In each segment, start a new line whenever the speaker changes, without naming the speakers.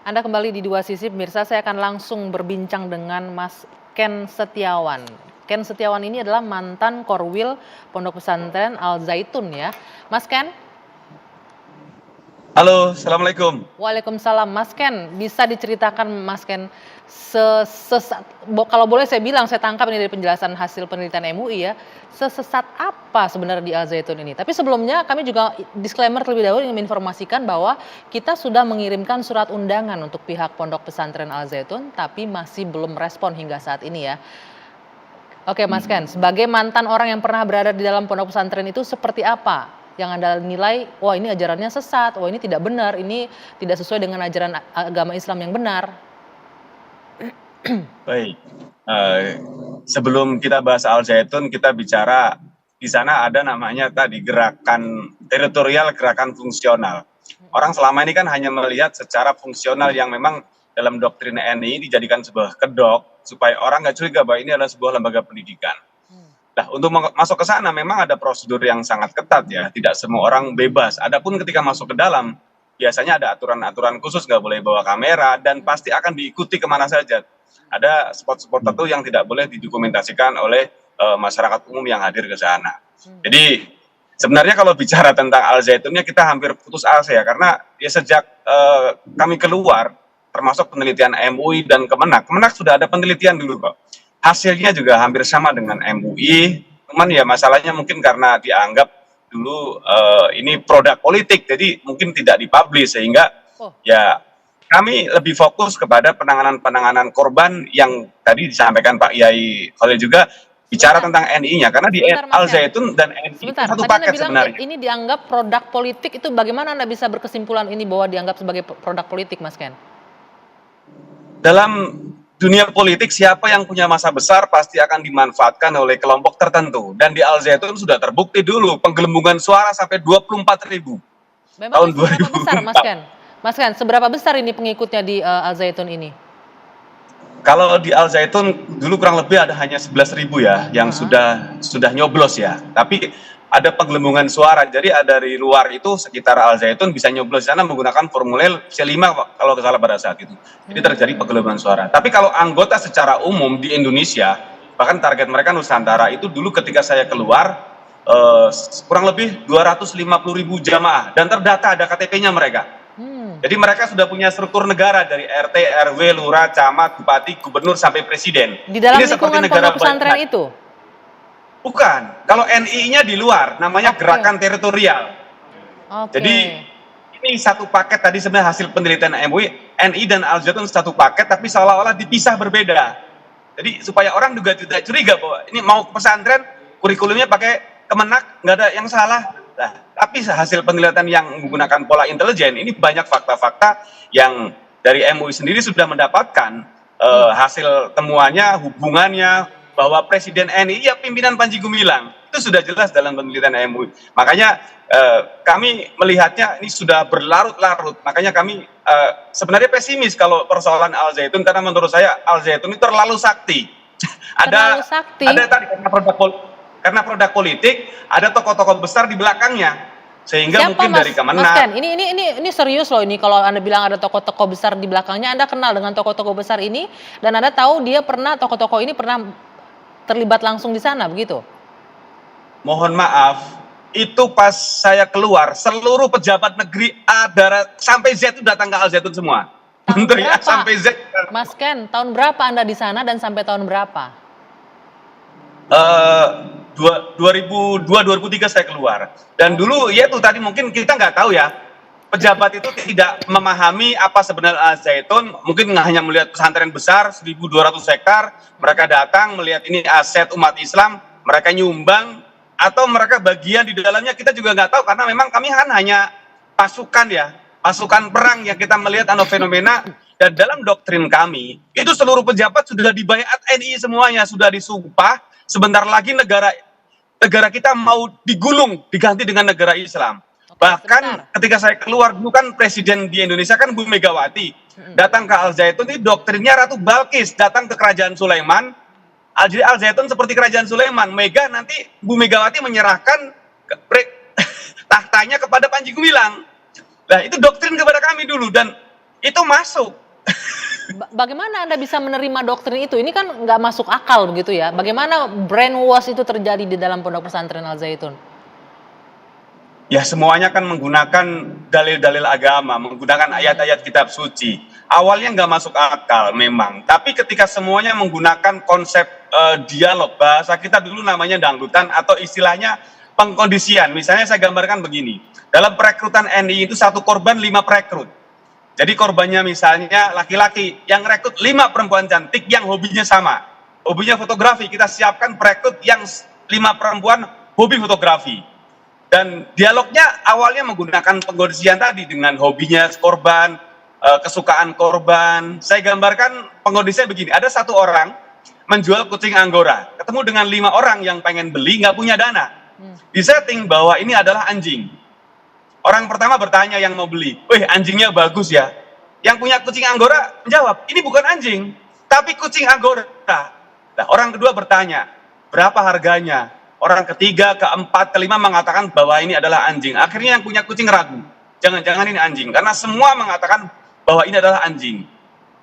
Anda kembali di Dua Sisi, pemirsa. Saya akan langsung berbincang dengan Mas Ken Setiawan. Ken Setiawan ini adalah mantan Korwil Pondok Pesantren Al Zaitun ya. Mas Ken?
Halo, Assalamualaikum.
Waalaikumsalam. Mas Ken, bisa diceritakan Mas Ken, kalau boleh saya bilang, saya tangkap ini dari penjelasan hasil penelitian MUI ya, sesesat apa sebenarnya di Al Zaitun ini? Tapi sebelumnya kami juga disclaimer terlebih dahulu ingin menginformasikan bahwa kita sudah mengirimkan surat undangan untuk pihak Pondok Pesantren Al Zaitun, tapi masih belum respon hingga saat ini ya. Oke Mas Ken, sebagai mantan orang yang pernah berada di dalam pondok pesantren itu seperti apa yang Anda nilai, wah ini ajarannya sesat, wah ini tidak benar, ini tidak sesuai dengan ajaran agama Islam yang benar?
Baik, sebelum kita bahas Al Zaitun, kita bicara di sana ada namanya tadi gerakan teritorial, gerakan fungsional. Orang selama ini kan hanya melihat secara fungsional yang memang dalam doktrin NI dijadikan sebuah kedok supaya orang nggak curiga bahwa ini adalah sebuah lembaga pendidikan. Nah, untuk masuk ke sana memang ada prosedur yang sangat ketat ya, tidak semua orang bebas. Adapun ketika masuk ke dalam, biasanya ada aturan-aturan khusus, nggak boleh bawa kamera dan pasti akan diikuti kemana saja. Ada spot-spot tertentu yang tidak boleh didokumentasikan oleh masyarakat umum yang hadir ke sana. Jadi sebenarnya kalau bicara tentang Al Zaitunnya kita hampir putus asa ya, karena ya sejak kami keluar, termasuk penelitian MUI dan Kemenak sudah ada penelitian dulu kok. Hasilnya juga hampir sama dengan MUI, cuman ya masalahnya mungkin karena dianggap dulu ini produk politik, jadi mungkin tidak dipublish sehingga ya kami lebih fokus kepada penanganan korban yang tadi disampaikan Pak Yai Khalil juga bicara tentang NI-nya, karena di Al Zaitun dan NI satu paket sebenarnya.
Ini dianggap produk politik, itu bagaimana Anda bisa berkesimpulan ini bahwa dianggap sebagai produk politik, Mas Ken?
Dalam dunia politik, siapa yang punya masa besar pasti akan dimanfaatkan oleh kelompok tertentu. Dan di Al Zaitun sudah terbukti dulu penggelembungan suara sampai 24.000 tahun 2004.
Besar, Mas Ken? Mas Ken, seberapa besar ini pengikutnya di Al Zaitun ini?
Kalau di Al Zaitun dulu kurang lebih ada hanya 11.000 ya yang sudah nyoblos ya. Tapi ada penggelembungan suara. Jadi dari luar itu sekitar Al Zaitun bisa nyoblos di sana menggunakan formulir C5 kalau tidak salah pada saat itu. Jadi terjadi penggelembungan suara. Tapi kalau anggota secara umum di Indonesia, bahkan target mereka Nusantara itu dulu ketika saya keluar kurang lebih 250.000 jamaah dan terdata ada KTP-nya mereka. Jadi mereka sudah punya struktur negara dari RT, RW, lurah, camat, bupati, gubernur sampai presiden.
Di dalam lingkungan pondok pesantren itu?
Bukan. Kalau NI-nya di luar, namanya gerakan teritorial. Jadi ini satu paket tadi sebenarnya hasil penelitian MUI, NI dan Al Zaitun satu paket tapi seolah-olah dipisah berbeda. Jadi supaya orang juga tidak curiga bahwa ini mau pesantren, kurikulumnya pakai Kemenak, nggak ada yang salah. Nah, tapi hasil penelitian yang menggunakan pola intelijen ini banyak fakta-fakta yang dari MUI sendiri sudah mendapatkan hasil temuannya, hubungannya bahwa Presiden NI ya pimpinan Panji Gumilang itu sudah jelas dalam penelitian MUI. Makanya kami melihatnya ini sudah berlarut-larut. Makanya kami sebenarnya pesimis kalau persoalan Al Zaitun, karena menurut saya Al Zaitun ini terlalu sakti. Ada tadi karena produk politik, ada tokoh-tokoh besar di belakangnya, sehingga mungkin dari Kemenak.
Mas Ken, ini serius loh ini kalau Anda bilang ada tokoh-tokoh besar di belakangnya. Anda kenal dengan tokoh-tokoh besar ini dan Anda tahu tokoh-tokoh ini pernah terlibat langsung di sana, begitu?
Mohon maaf, itu pas saya keluar seluruh pejabat negeri A sampai Z itu datang ke Al Zaitun semua.
Menteri A sampai Z. Mas Ken, tahun berapa Anda di sana dan sampai tahun berapa?
2002-2003 saya keluar. Dan dulu ya itu tadi mungkin kita nggak tahu ya, pejabat itu tidak memahami apa sebenarnya Al Zaitun, mungkin hanya melihat pesantren besar 1.200 hektar, mereka datang melihat ini aset umat Islam, mereka nyumbang atau mereka bagian di dalamnya, kita juga nggak tahu karena memang kami kan hanya pasukan ya, pasukan perang yang kita melihat fenomena. Dan dalam doktrin kami itu seluruh pejabat sudah dibaiat NI semuanya, sudah disumpah. Sebentar lagi negara kita mau digulung, diganti dengan negara Islam. Bahkan ketika saya keluar dulu kan presiden di Indonesia kan Bu Megawati datang ke Al Zaitun, ini doktrinnya Ratu Balkis datang ke kerajaan Sulaiman. Jadi Al Zaitun seperti kerajaan Sulaiman, nanti Bu Megawati menyerahkan tahtanya kepada Panji Gumilang. Nah itu doktrin kepada kami dulu, dan itu masuk.
Bagaimana Anda bisa menerima doktrin itu? Ini kan nggak masuk akal begitu ya. Bagaimana brainwash itu terjadi di dalam pondok pesantren Al Zaitun?
Ya semuanya kan menggunakan dalil-dalil agama, menggunakan ayat-ayat kitab suci. Awalnya nggak masuk akal memang, tapi ketika semuanya menggunakan konsep dialog, bahasa kita dulu namanya dangdutan atau istilahnya pengkondisian. Misalnya saya gambarkan begini, dalam perekrutan NI itu satu korban 5 perekrut. Jadi korbannya misalnya laki-laki yang rekrut 5 perempuan cantik yang hobinya sama. Hobinya fotografi, kita siapkan perekrut yang 5 perempuan hobi fotografi. Dan dialognya awalnya menggunakan pengkondisian tadi dengan hobinya korban, kesukaan korban. Saya gambarkan pengkondisian begini, ada satu orang menjual kucing Anggora, ketemu dengan 5 orang yang pengen beli, nggak punya dana. Disetting bahwa ini adalah anjing. Orang pertama bertanya yang mau beli, wih anjingnya bagus ya. Yang punya kucing Anggora menjawab, ini bukan anjing, tapi kucing Anggora. Nah, orang kedua bertanya, berapa harganya? Orang ketiga, keempat, kelima mengatakan bahwa ini adalah anjing. Akhirnya yang punya kucing ragu, jangan-jangan ini anjing. Karena semua mengatakan bahwa ini adalah anjing.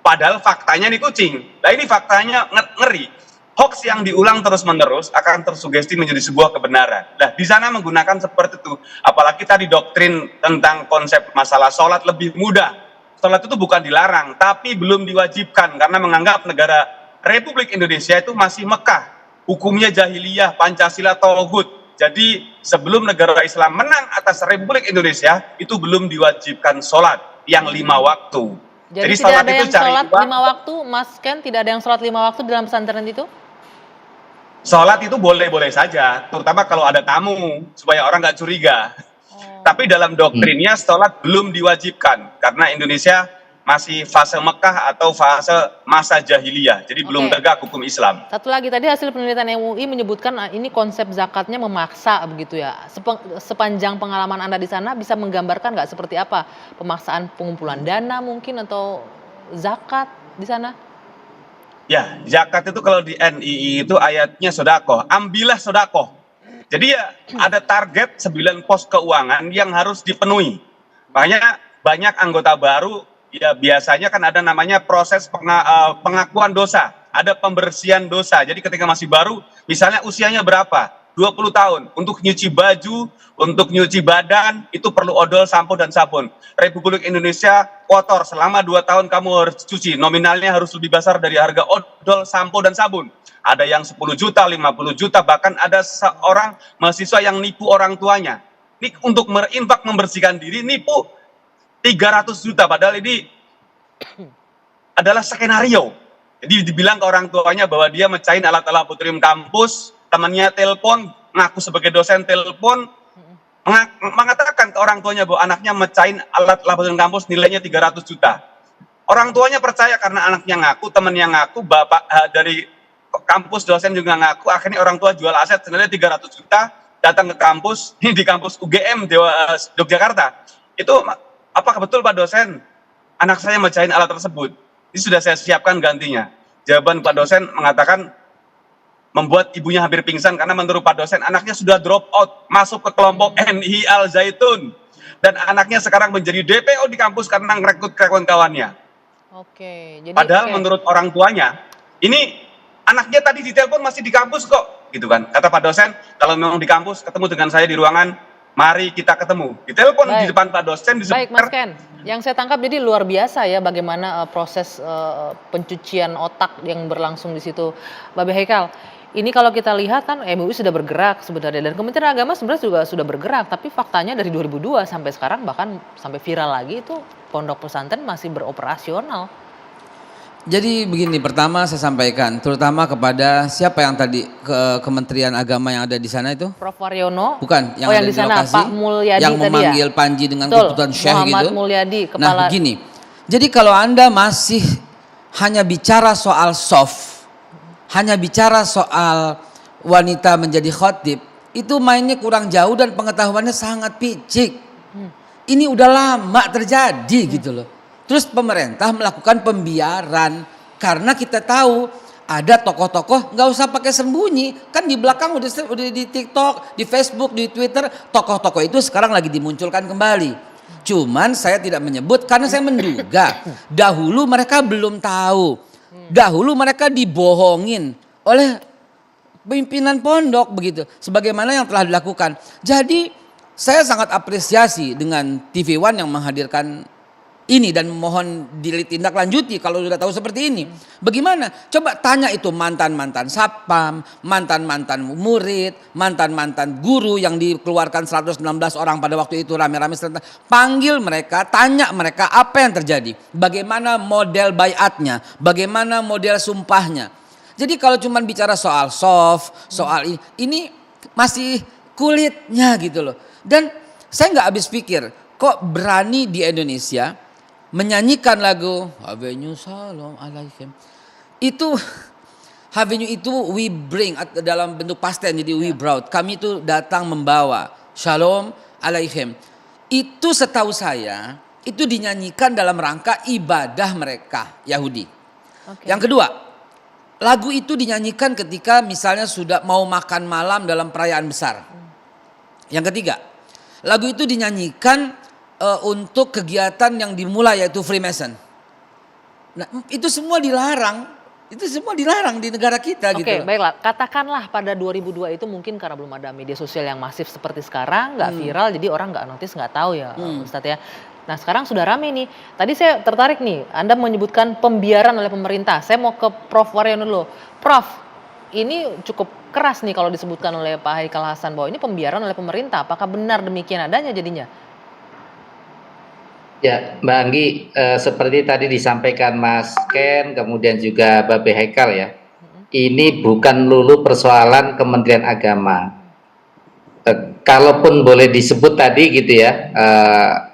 Padahal faktanya ini kucing. Nah ini faktanya ngeri. Hoax yang diulang terus-menerus akan tersugesti menjadi sebuah kebenaran. Nah, di sana menggunakan seperti itu. Apalagi tadi doktrin tentang konsep masalah sholat lebih mudah. Sholat itu bukan dilarang, tapi belum diwajibkan karena menganggap negara Republik Indonesia itu masih Mekah. Hukumnya jahiliyah, Pancasila, Tauhid. Jadi sebelum negara Islam menang atas Republik Indonesia, itu belum diwajibkan sholat yang 5 waktu.
Jadi tidak ada yang sholat 5 waktu, Mas Ken? Tidak ada yang sholat 5 waktu dalam pesantren itu?
Sholat itu boleh-boleh saja, terutama kalau ada tamu, supaya orang nggak curiga. Tapi dalam doktrinnya sholat belum diwajibkan, karena Indonesia masih fase Mekah atau fase masa jahiliyah, jadi belum tegak hukum Islam.
Satu lagi, tadi hasil penelitian MUI menyebutkan ini konsep zakatnya memaksa begitu ya. Sepanjang pengalaman Anda di sana bisa menggambarkan nggak seperti apa pemaksaan pengumpulan dana mungkin atau zakat di sana?
Ya, zakat itu kalau di NII itu ayatnya sodakoh, ambillah sodakoh. Jadi ya ada target 9 pos keuangan yang harus dipenuhi. Makanya banyak anggota baru, ya biasanya kan ada namanya proses pengakuan dosa, ada pembersihan dosa. Jadi ketika masih baru, misalnya usianya berapa? 20 tahun. Untuk nyuci baju, untuk nyuci badan, itu perlu odol, sampo, dan sabun. Republik Indonesia kotor, selama 2 tahun kamu harus cuci. Nominalnya harus lebih besar dari harga odol, sampo, dan sabun. Ada yang 10 juta, 50 juta, bahkan ada seorang mahasiswa yang nipu orang tuanya. Ini untuk berinfak membersihkan diri, nipu 300 juta, padahal ini adalah skenario. Jadi dibilang ke orang tuanya bahwa dia mecahin alat-alat putrim kampus, temannya telepon, ngaku sebagai dosen telepon, mengatakan ke orang tuanya bahwa anaknya mecahin alat laboratorium kampus nilainya 300 juta. Orang tuanya percaya karena anaknya ngaku, temannya ngaku, bapak dari kampus dosen juga ngaku, akhirnya orang tua jual aset senilai 300 juta, datang ke kampus, ini di kampus UGM Yogyakarta. Itu apakah betul Pak dosen? Anak saya mecahin alat tersebut. Ini sudah saya siapkan gantinya. Jawaban Pak dosen mengatakan membuat ibunya hampir pingsan karena menurut Pak dosen anaknya sudah drop out masuk ke kelompok NI Al Zaitun dan anaknya sekarang menjadi DPO di kampus karena merekrut kawan-kawannya. Jadi padahal menurut orang tuanya ini anaknya tadi ditelepon masih di kampus kok, gitu kan? Kata Pak dosen kalau memang di kampus ketemu dengan saya di ruangan, mari kita ketemu. Ditelepon di depan Pak dosen.
Baik Mas Ken, yang saya tangkap jadi luar biasa ya bagaimana proses pencucian otak yang berlangsung di situ, Babe Haikal. Ini kalau kita lihat kan MUI sudah bergerak sebenarnya dan Kementerian Agama sebenarnya juga sudah bergerak, tapi faktanya dari 2002 sampai sekarang bahkan sampai viral lagi itu pondok pesantren masih beroperasional.
Jadi begini, pertama saya sampaikan terutama kepada siapa yang tadi ke Kementerian Agama yang ada di sana itu?
Prof Waryono.
Bukan, yang
ada
di
sana,
lokasi,
Pak Mulyadi
yang
tadi
memanggil
ya?
Panji dengan
Betul,
keputusan Syekh
Muhammad
gitu.
Mulyadi, kepala.
Nah begini, jadi kalau Anda masih hanya bicara soal soft, hanya bicara soal wanita menjadi khotib, itu mainnya kurang jauh dan pengetahuannya sangat picik. Ini udah lama terjadi gitu loh. Terus pemerintah melakukan pembiaran karena kita tahu ada tokoh-tokoh nggak usah pakai sembunyi, kan di belakang udah di TikTok, di Facebook, di Twitter, tokoh-tokoh itu sekarang lagi dimunculkan kembali. Cuman saya tidak menyebut karena saya menduga dahulu mereka belum tahu. Dahulu mereka dibohongin oleh pimpinan pondok begitu. Sebagaimana yang telah dilakukan. Jadi saya sangat apresiasi dengan TV One yang menghadirkan ini dan mohon ditindaklanjuti kalau sudah tahu seperti ini. Bagaimana? Coba tanya itu mantan-mantan satpam, mantan-mantan murid, mantan-mantan guru yang dikeluarkan 116 orang pada waktu itu rame-rame. Panggil mereka, tanya mereka apa yang terjadi. Bagaimana model baiatnya, bagaimana model sumpahnya. Jadi kalau cuma bicara soal soft, soal ini masih kulitnya gitu loh. Dan saya nggak habis pikir, kok berani di Indonesia menyanyikan lagu Avenue Salam Alaikum. Itu Avenue itu we bring dalam bentuk past tense, jadi we brought. Kami itu datang membawa Shalom Alaikum. Itu setahu saya itu dinyanyikan dalam rangka ibadah mereka Yahudi. Yang kedua, lagu itu dinyanyikan ketika misalnya sudah mau makan malam dalam perayaan besar. Yang ketiga, lagu itu dinyanyikan untuk kegiatan yang dimulai yaitu Freemason. Nah, itu semua dilarang. Itu semua dilarang di negara kita gitu.
Oke, baiklah. Katakanlah pada 2002 itu mungkin karena belum ada media sosial yang masif seperti sekarang, nggak viral, jadi orang nggak notice, nggak tahu ya, Ustadz ya. Nah sekarang sudah rame nih. Tadi saya tertarik nih, Anda menyebutkan pembiaran oleh pemerintah. Saya mau ke Prof Waryono dulu. Prof, ini cukup keras nih kalau disebutkan oleh Pak Haikal Hasan bahwa ini pembiaran oleh pemerintah. Apakah benar demikian adanya jadinya?
Ya, Mbak Anggi, seperti tadi disampaikan Mas Ken, kemudian juga Babe Haikal ya, ini bukan lulu persoalan Kementerian Agama. Kalaupun boleh disebut tadi gitu ya,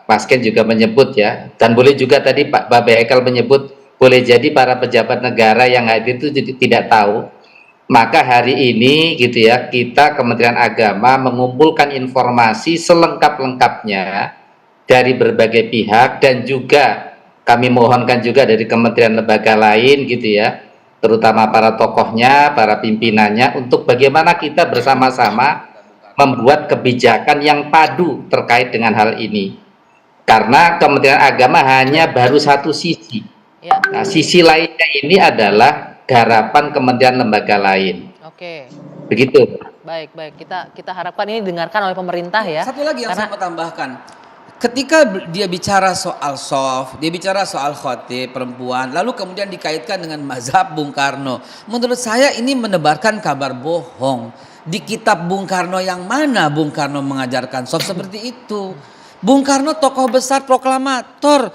Mas Ken juga menyebut ya, dan boleh juga tadi Pak Babe Haikal menyebut, boleh jadi para pejabat negara yang hadir itu tidak tahu. Maka hari ini gitu ya, kita Kementerian Agama mengumpulkan informasi selengkap-lengkapnya dari berbagai pihak dan juga kami mohonkan juga dari kementerian lembaga lain gitu ya, terutama para tokohnya, para pimpinannya untuk bagaimana kita bersama-sama membuat kebijakan yang padu terkait dengan hal ini. Karena Kementerian Agama hanya baru satu sisi. Nah, sisi lainnya ini adalah garapan kementerian lembaga lain.
Oke.
Begitu.
Baik, kita harapkan ini didengarkan oleh pemerintah ya.
Satu lagi yang saya mau tambahkan. Ketika dia bicara soal soft, dia bicara soal khotib perempuan, lalu kemudian dikaitkan dengan mazhab Bung Karno. Menurut saya ini menebarkan kabar bohong. Di kitab Bung Karno yang mana Bung Karno mengajarkan soft seperti itu? Bung Karno tokoh besar proklamator.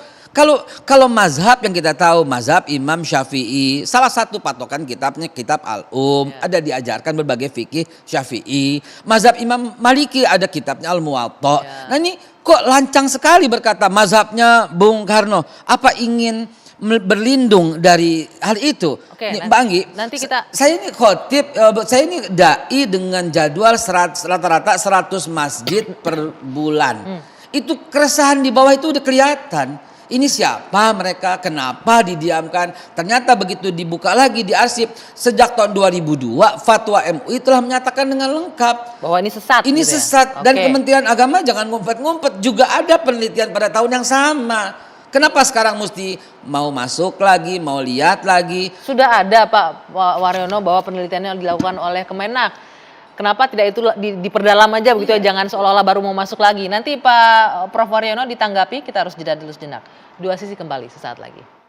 Kalau mazhab yang kita tahu, mazhab Imam Syafi'i, salah satu patokan kitabnya kitab Al-Um, ada diajarkan berbagai fikih Syafi'i. Mazhab Imam Maliki ada kitabnya Al-Muwatta. Nah ini kok lancang sekali berkata mazhabnya Bung Karno. Apa ingin berlindung dari hal itu?
Oke,
Mbak Anggi,
nanti kita
saya ini khotib, saya ini dai dengan jadwal rata-rata 100 masjid per bulan. Itu keresahan di bawah itu udah kelihatan. Ini siapa mereka, kenapa didiamkan. Ternyata begitu dibuka lagi di arsip, sejak tahun 2002 fatwa MUI telah menyatakan dengan lengkap
bahwa ini sesat.
Ini
gitu
sesat.
Ya?
Dan Kementerian Agama jangan ngumpet-ngumpet, juga ada penelitian pada tahun yang sama. Kenapa sekarang mesti mau masuk lagi, mau lihat lagi?
Sudah ada Pak Waryono bahwa penelitiannya dilakukan oleh Kemenak. Kenapa tidak itu diperdalam aja begitu ya, jangan seolah-olah baru mau masuk lagi. Nanti Pak Prof Waryono ditanggapi, kita harus jeda dulu sejenak. Dua sisi kembali sesaat lagi.